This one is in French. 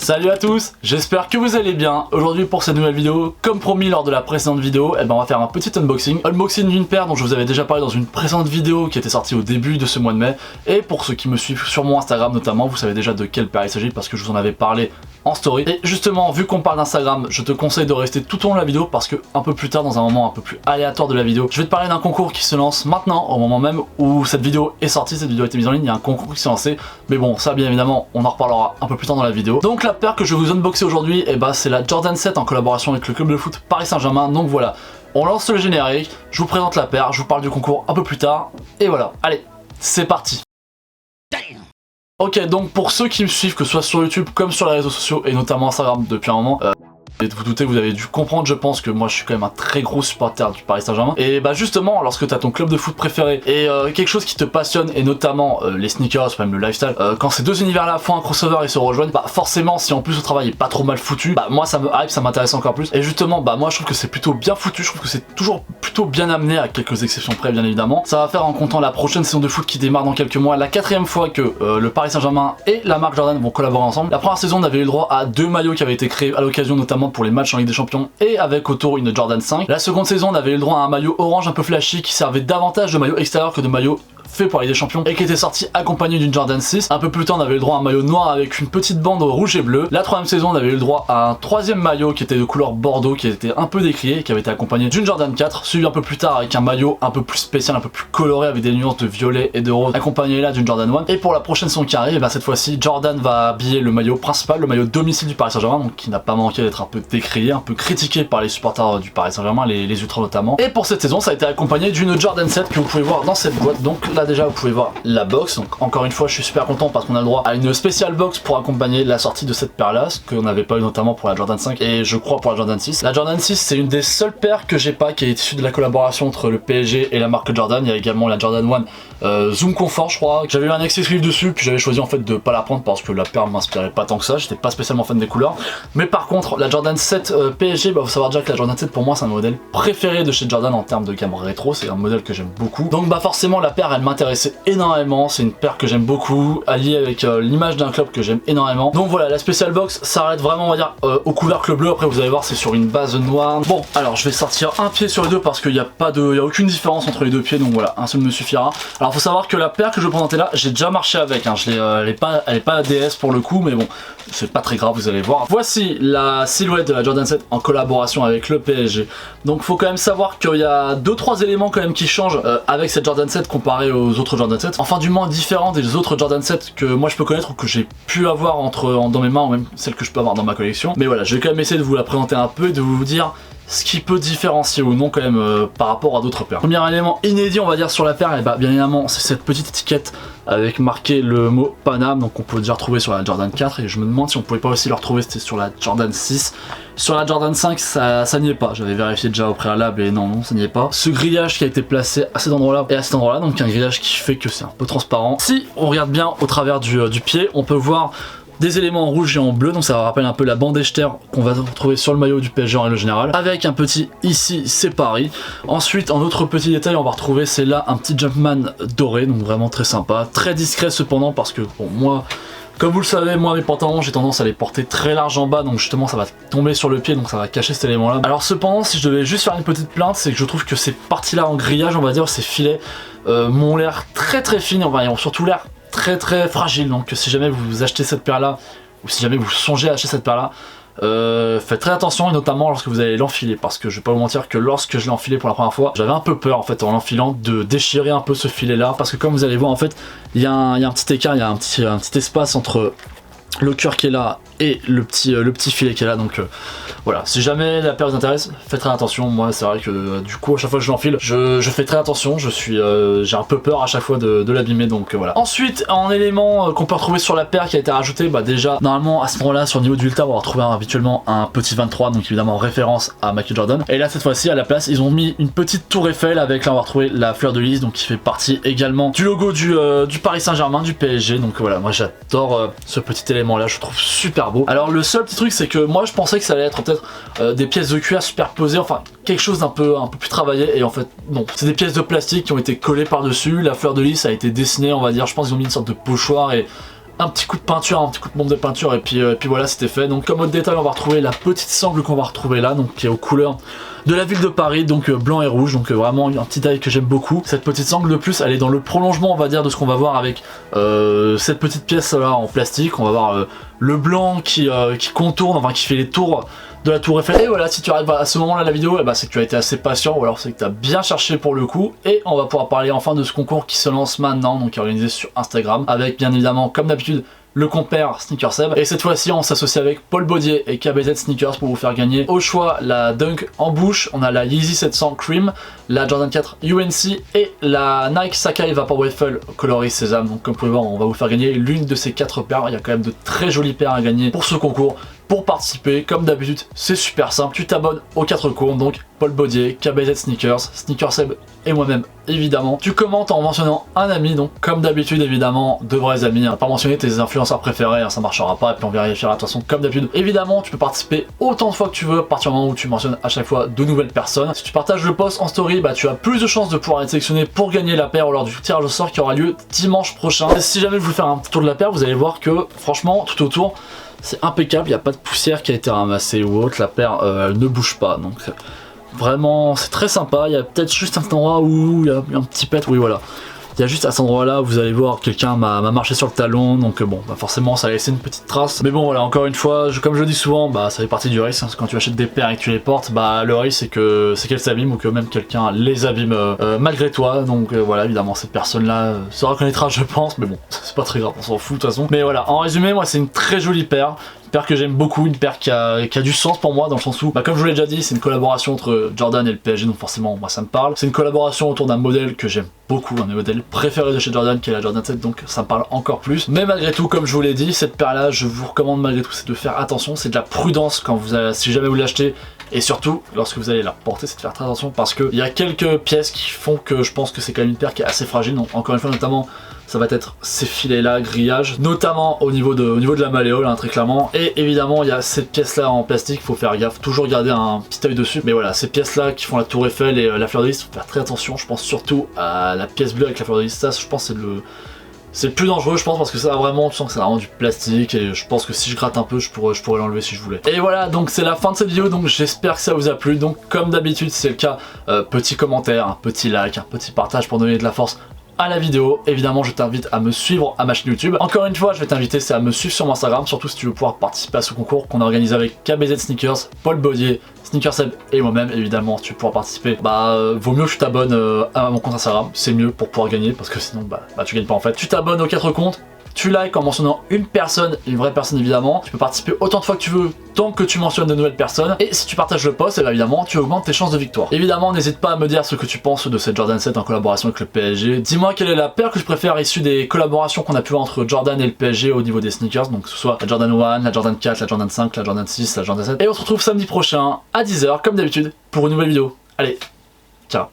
Salut à tous, j'espère que vous allez bien. Aujourd'hui pour cette nouvelle vidéo, comme promis lors de la précédente vidéo, on va faire un petit unboxing. Unboxing d'une paire dont je vous avais déjà parlé dans une précédente vidéo qui était sortie au début de ce mois de mai. Et pour ceux qui me suivent sur mon Instagram notamment, vous savez déjà de quelle paire il s'agit parce que je vous en avais parlé en story. Et justement, vu qu'on parle d'Instagram, je te conseille de rester tout au long de la vidéo parce que un peu plus tard, dans un moment un peu plus aléatoire de la vidéo, je vais te parler d'un concours qui se lance maintenant, au moment même où cette vidéo est sortie, cette vidéo a été mise en ligne, il y a un concours qui s'est lancé. Mais bon, ça bien évidemment, on en reparlera un peu plus tard dans la vidéo. Donc la paire que je vais vous unboxer aujourd'hui, c'est la Jordan 7 en collaboration avec le club de foot Paris Saint-Germain. Donc voilà, on lance le générique, je vous présente la paire, je vous parle du concours un peu plus tard. Et voilà, allez, c'est parti. Ok, donc pour ceux qui me suivent, que ce soit sur YouTube comme sur les réseaux sociaux et notamment Instagram depuis un moment, et vous doutez, vous avez dû comprendre, je pense que moi je suis quand même un très gros supporter du Paris Saint-Germain. Et justement, lorsque tu as ton club de foot préféré et quelque chose qui te passionne, et notamment les sneakers, même le lifestyle, quand ces deux univers-là font un crossover et se rejoignent, forcément, si en plus le travail est pas trop mal foutu, moi ça me hype, ça m'intéresse encore plus. Et justement, moi je trouve que c'est plutôt bien foutu, je trouve que c'est toujours plutôt bien amené, à quelques exceptions près bien évidemment. Ça va faire en comptant la prochaine saison de foot qui démarre dans quelques mois, la 4ème fois que le Paris Saint-Germain et la marque Jordan vont collaborer ensemble. La première saison, on avait eu le droit à 2 maillots qui avaient été créés à l'occasion notamment pour les matchs en Ligue des Champions et avec autour une Jordan 5. La seconde saison, on avait eu le droit à un maillot orange un peu flashy qui servait davantage de maillot extérieur que de maillot fait pour la Ligue des Champions et qui était sorti accompagné d'une Jordan 6. Un peu plus tard, on avait eu le droit à un maillot noir avec une petite bande rouge et bleu. La 3ème saison, on avait eu le droit à un 3ème maillot qui était de couleur bordeaux, qui était un peu décrié, qui avait été accompagné d'une Jordan 4, suivi un peu plus tard avec un maillot un peu plus spécial, un peu plus coloré avec des nuances de violet et de rose, accompagné là d'une Jordan 1. Et pour la prochaine saison qui arrive, cette fois-ci, Jordan va habiller le maillot principal, le maillot domicile du Paris Saint-Germain, donc qui n'a pas manqué d'être un peu décrié, un peu critiqué par les supporters du Paris Saint-Germain, les ultras notamment. Et pour cette saison, ça a été accompagné d'une Jordan 7 que vous pouvez voir dans cette boîte. Donc là déjà, vous pouvez voir la box. Donc encore une fois, je suis super content parce qu'on a le droit à une spéciale box pour accompagner la sortie de cette paire là, ce qu'on n'avait pas eu notamment pour la Jordan 5 et je crois pour la Jordan 6. La Jordan 6, c'est une des seules paires que j'ai pas qui est issue de la collaboration entre le PSG et la marque Jordan. Il y a également la Jordan 1 Zoom Comfort, je crois. J'avais eu un exclusif dessus, puis j'avais choisi en fait de pas la prendre parce que la paire m'inspirait pas tant que ça, j'étais pas spécialement fan des couleurs. Mais par contre, la Jordan 7 PSG, faut savoir déjà que la Jordan 7 pour moi c'est un modèle préféré de chez Jordan en termes de gamme rétro, c'est un modèle que j'aime beaucoup. Donc forcément la paire elle m'intéressait énormément, c'est une paire que j'aime beaucoup, alliée avec l'image d'un club que j'aime énormément. Donc voilà, la Special Box s'arrête vraiment on va dire au couvercle bleu, après vous allez voir c'est sur une base noire. Bon alors je vais sortir un pied sur les deux parce qu'il n'y a aucune différence entre les deux pieds, donc voilà, un seul me suffira. Alors faut savoir que la paire que je vais présenter là, j'ai déjà marché avec, elle est pas ADS pour le coup, mais bon, c'est pas très grave, vous allez voir. Voici la silhouette de la Jordan 7 en collaboration avec le PSG. Donc faut quand même savoir qu'il y a 2-3 éléments quand même qui changent avec cette Jordan 7 comparé aux autres Jordan 7. Enfin du moins différents des autres Jordan 7 que moi je peux connaître ou que j'ai pu avoir dans mes mains ou même celles que je peux avoir dans ma collection. Mais voilà, je vais quand même essayer de vous la présenter un peu et de vous dire ce qui peut différencier ou non quand même par rapport à d'autres paires. Premier élément inédit on va dire sur la paire, bien évidemment c'est cette petite étiquette avec marqué le mot Paname, donc on peut déjà retrouver sur la Jordan 4 et je me demande si on pouvait pas aussi le retrouver sur la Jordan 6. Sur la Jordan 5 ça n'y est pas, j'avais vérifié déjà au préalable et non ça n'y est pas. Ce grillage qui a été placé à cet endroit là et à cet endroit là, donc un grillage qui fait que c'est un peu transparent. Si on regarde bien au travers du pied, on peut voir des éléments en rouge et en bleu, donc ça rappelle un peu la bande Echter qu'on va retrouver sur le maillot du PSG en règle générale, avec un petit ici c'est Paris. Ensuite en autre petit détail on va retrouver c'est là un petit Jumpman doré, donc vraiment très sympa, très discret cependant parce que bon moi comme vous le savez, moi mes pantalons j'ai tendance à les porter très large en bas, donc justement ça va tomber sur le pied, donc ça va cacher cet élément là. Alors cependant si je devais juste faire une petite plainte, c'est que je trouve que ces parties là en grillage on va dire, ces filets m'ont l'air très fines, enfin ils ont surtout l'air très fragile, donc si jamais vous achetez cette paire là ou si jamais vous songez à acheter cette paire là, faites très attention et notamment lorsque vous allez l'enfiler, parce que je vais pas vous mentir que lorsque je l'ai enfilé pour la première fois j'avais un peu peur en fait en l'enfilant de déchirer un peu ce filet là, parce que comme vous allez voir en fait il y a un petit écart, il y a un petit espace entre le cœur qui est là et le petit filet qui est là, donc voilà, si jamais la paire vous intéresse, faites très attention. Moi c'est vrai que du coup à chaque fois que je l'enfile, je fais très attention, j'ai un peu peur à chaque fois de l'abîmer, donc voilà. Ensuite en élément qu'on peut retrouver sur la paire qui a été rajouté, déjà normalement à ce moment là sur le niveau du Ultra on va retrouver habituellement un petit 23, donc évidemment en référence à Michael Jordan, et là cette fois-ci à la place ils ont mis une petite tour Eiffel avec, là on va retrouver la fleur de lys, donc qui fait partie également du logo du Paris Saint-Germain, du PSG, donc voilà, moi j'adore ce petit élément là, je trouve super beau. Alors le seul petit truc c'est que moi je pensais que ça allait être peut-être des pièces de cuir superposées, enfin quelque chose d'un peu plus travaillé, et en fait non, c'est des pièces de plastique qui ont été collées par dessus. La fleur de lys a été dessinée on va dire, je pense qu'ils ont mis une sorte de pochoir et un petit coup de peinture, un petit coup de bombe de peinture et puis voilà, c'était fait. Donc comme autre détail, on va retrouver la petite sangle qu'on va retrouver là, donc qui est aux couleurs de la ville de Paris, donc blanc et rouge, donc vraiment un petit détail que j'aime beaucoup. Cette petite sangle de plus, elle est dans le prolongement, on va dire, de ce qu'on va voir avec cette petite pièce là en plastique. On va voir le blanc qui contourne, enfin qui fait les tours de la tour Eiffel. Et voilà, si tu arrives à ce moment là de la vidéo, c'est que tu as été assez patient, ou alors c'est que tu as bien cherché pour le coup. Et on va pouvoir parler enfin de ce concours qui se lance maintenant, donc qui est organisé sur Instagram, avec bien évidemment, comme d'habitude, le compère Sneakerseb. Et cette fois-ci, on s'associe avec Paul Baudier et KBZ Sneakers pour vous faire gagner au choix la Dunk en bouche. On a la Yeezy 700 Cream, la Jordan 4 UNC et la Nike Sacai Vapor Waffle coloris sésame. Donc comme vous pouvez voir, on va vous faire gagner l'une de ces 4 paires. Il y a quand même de très jolies paires à gagner pour ce concours. Pour participer, comme d'habitude, c'est super simple. Tu t'abonnes aux 4 comptes, donc Paul Baudier, KBZ Sneakers, Sneakerseb et moi-même évidemment. Tu commentes en mentionnant un ami, donc comme d'habitude évidemment, de vrais amis. Pas mentionner tes influenceurs préférés, ça marchera pas, et puis on vérifiera de toute façon comme d'habitude. Évidemment, tu peux participer autant de fois que tu veux, à partir du moment où tu mentionnes à chaque fois de nouvelles personnes. Si tu partages le post en story, tu as plus de chances de pouvoir être sélectionné pour gagner la paire lors du tirage au sort qui aura lieu dimanche prochain. Et si jamais je vous faire un petit tour de la paire, vous allez voir que franchement, tout autour, c'est impeccable, il n'y a pas de poussière qui a été ramassée ou autre, la paire elle ne bouge pas, donc vraiment c'est très sympa. Il y a peut-être juste un endroit où il y a un petit pet, oui voilà. Il y a juste à cet endroit là, vous allez voir, quelqu'un m'a marché sur le talon, donc bon, forcément ça a laissé une petite trace. Mais bon voilà, encore une fois, comme je le dis souvent, ça fait partie du risque, parce que quand tu achètes des paires et que tu les portes, le risque c'est qu'elles s'abîment ou que même quelqu'un les abîme malgré toi. Donc voilà, évidemment cette personne là se reconnaîtra je pense, mais bon, c'est pas très grave, on s'en fout de toute façon. Mais voilà, en résumé, moi c'est une très jolie paire. Une paire que j'aime beaucoup, une paire qui a du sens pour moi dans le sens où, comme je vous l'ai déjà dit, c'est une collaboration entre Jordan et le PSG, donc forcément moi ça me parle. C'est une collaboration autour d'un modèle que j'aime beaucoup, un des modèles préférés de chez Jordan qui est la Jordan 7, donc ça me parle encore plus. Mais malgré tout, comme je vous l'ai dit, cette paire là, je vous recommande malgré tout, c'est de faire attention, c'est de la prudence quand si jamais vous l'achetez. Et surtout, lorsque vous allez la porter, c'est de faire très attention parce qu'il y a quelques pièces qui font que je pense que c'est quand même une paire qui est assez fragile. Donc encore une fois, notamment, ça va être ces filets là, grillage, notamment au niveau de la malléole, très clairement. Et évidemment, il y a cette pièce là en plastique, il faut faire gaffe, toujours garder un petit œil dessus. Mais voilà, ces pièces là qui font la tour Eiffel et la fleur de lys, faut faire très attention. Je pense surtout à la pièce bleue avec la fleur de lys. Ça, je pense c'est le plus dangereux, je pense, parce que ça vraiment, tu sens que c'est vraiment du plastique et je pense que si je gratte un peu, je pourrais l'enlever si je voulais. Et voilà, donc c'est la fin de cette vidéo, donc j'espère que ça vous a plu. Donc comme d'habitude, si c'est le cas, petit commentaire, un petit like, un petit partage pour donner de la force à la vidéo. Évidemment, je t'invite à me suivre à ma chaîne YouTube. Encore une fois, je vais t'inviter à me suivre sur mon Instagram, surtout si tu veux pouvoir participer à ce concours qu'on a organisé avec KBZ Sneakers, Paul Baudier, Sneakerseb et moi-même. Évidemment, tu peux pouvoir participer. Vaut mieux que tu t'abonnes à mon compte Instagram, c'est mieux pour pouvoir gagner, parce que sinon, tu gagnes pas en fait. Tu t'abonnes aux 4 comptes. Tu likes en mentionnant une personne, une vraie personne évidemment. Tu peux participer autant de fois que tu veux, tant que tu mentionnes de nouvelles personnes. Et si tu partages le post, évidemment, tu augmentes tes chances de victoire. Évidemment, n'hésite pas à me dire ce que tu penses de cette Jordan 7 en collaboration avec le PSG. Dis-moi quelle est la paire que je préfère issue des collaborations qu'on a pu voir entre Jordan et le PSG au niveau des sneakers. Donc que ce soit la Jordan 1, la Jordan 4, la Jordan 5, la Jordan 6, la Jordan 7. Et on se retrouve samedi prochain à 10 h comme d'habitude pour une nouvelle vidéo. Allez, ciao.